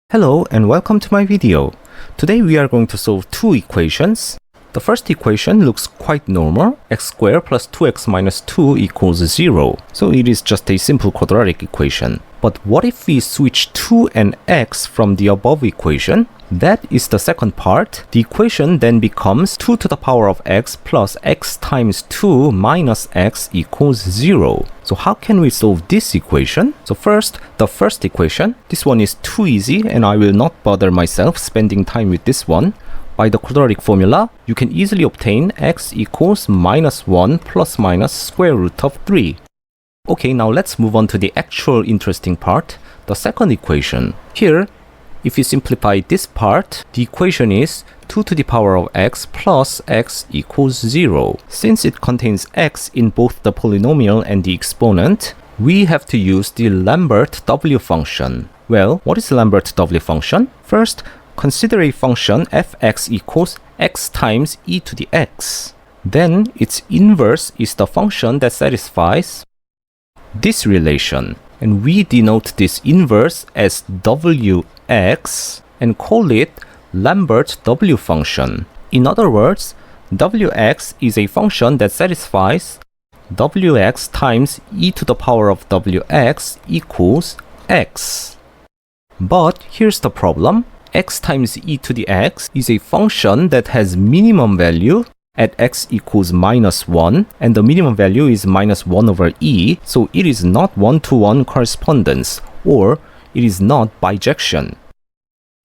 Hello and welcome to my video. Today we are going to solve two equations. The first equation looks quite normal. X squared plus 2x minus 2 equals 0. So it is just a simple quadratic equation. But what if we switch 2 and x from the above equation? That is the second part. The equation then becomes 2 to the power of x plus x times 2 minus x equals 0. So how can we solve this equation? So first, the first equation. This one is too easy and I will not bother myself spending time with this one. By the quadratic formula, you can easily obtain x equals minus 1 plus minus square root of 3. Okay, now let's move on to the actual interesting part, the second equation. Here, if you simplify this part, the equation is 2 to the power of x plus x equals 0. Since it contains x in both the polynomial and the exponent, we have to use the Lambert W function. Well, what is Lambert W function? First, consider a function fx equals x times e to the x. Then, its inverse is the function that satisfies this relation. And we denote this inverse as wx and call it Lambert W function. In other words, wx is a function that satisfies wx times e to the power of wx equals x. But here's the problem. X times e to the x is a function that has minimum value at x equals minus 1, and the minimum value is minus 1 over e, so it is not one-to-one correspondence, or it is not bijection.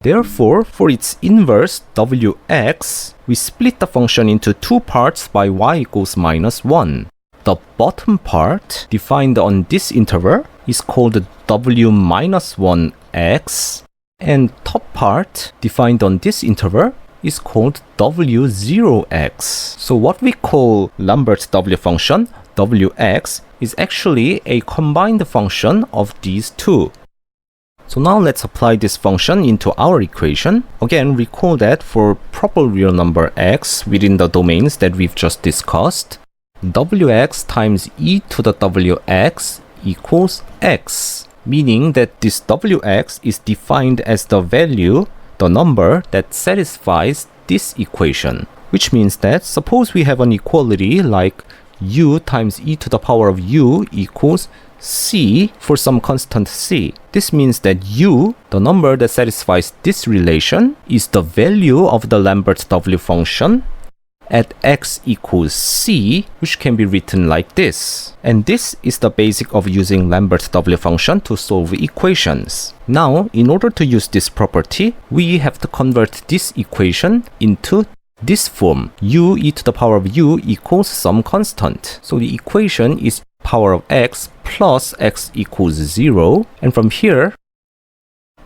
Therefore, for its inverse wx, we split the function into two parts by y equals minus 1. The bottom part, defined on this interval, is called w minus 1x, and top part, defined on this interval, is called w0x. So what we call Lambert W function, wx, is actually a combined function of these two. So now let's apply this function into our equation. Again, recall that for proper real number x within the domains that we've just discussed, wx times e to the wx equals x, meaning that this wx is defined as the value, the number that satisfies this equation. Which means that suppose we have an equality like u times e to the power of u equals c for some constant c. This means that u, the number that satisfies this relation, is the value of the Lambert W function at x equals c, which can be written like this. And this is the basic of using Lambert W function to solve equations. Now, in order to use this property, we have to convert this equation into this form. U e to the power of u equals some constant. So the equation is power of x plus x equals 0. And from here,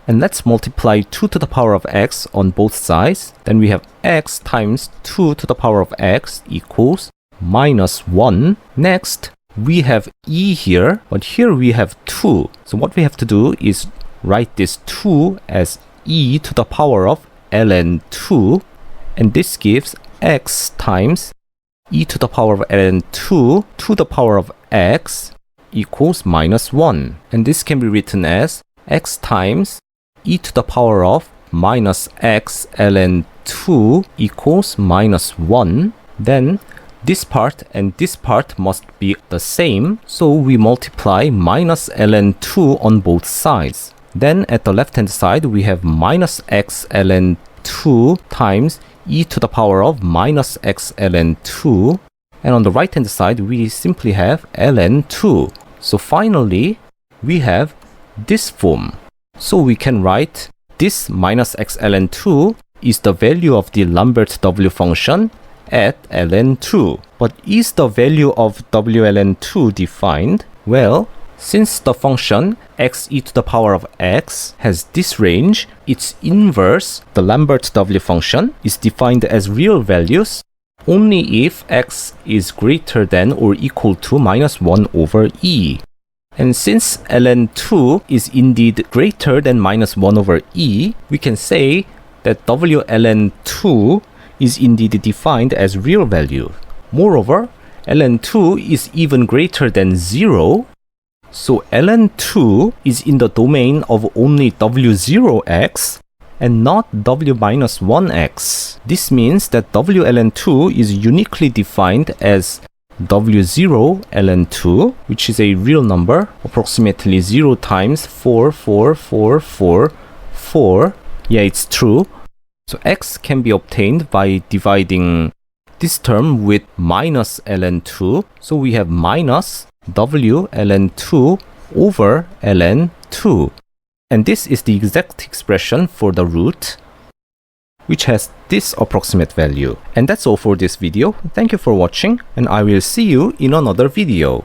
and let's multiply 2 to the power of x on both sides. Then we have x times 2 to the power of x equals minus 1. Next, we have e here, but here we have 2. So what we have to do is write this 2 as e to the power of ln 2. And this gives x times e to the power of ln 2 to the power of x equals minus 1. And this can be written as x times e to the power of minus x ln 2 equals minus 1. Then this part and this part must be the same, so we multiply minus ln 2 on both sides. Then at the left hand side we have minus x ln 2 times e to the power of minus x ln 2, and on the right hand side we simply have ln 2. So finally we have this form. So we can write this minus x ln 2 is the value of the Lambert W function at ln 2. But is the value of w ln 2 defined? Well, since the function x e to the power of x has this range, its inverse, the Lambert W function, is defined as real values only if x is greater than or equal to minus 1 over e. And since ln 2 is indeed greater than minus 1 over e, we can say that w ln 2 is indeed defined as real value. Moreover, ln 2 is even greater than 0, So ln2 is in the domain of only w0x and not w-1x. This means that w ln2 is uniquely defined as w0 ln2, which is a real number, approximately 0 times 4, 4, 4, 4, 4. Yeah, it's true. So x can be obtained by dividing this term with minus ln2. So we have minus w ln2 over ln2. And this is the exact expression for the root, which has this approximate value. And that's all for this video. Thank you for watching, and I will see you in another video.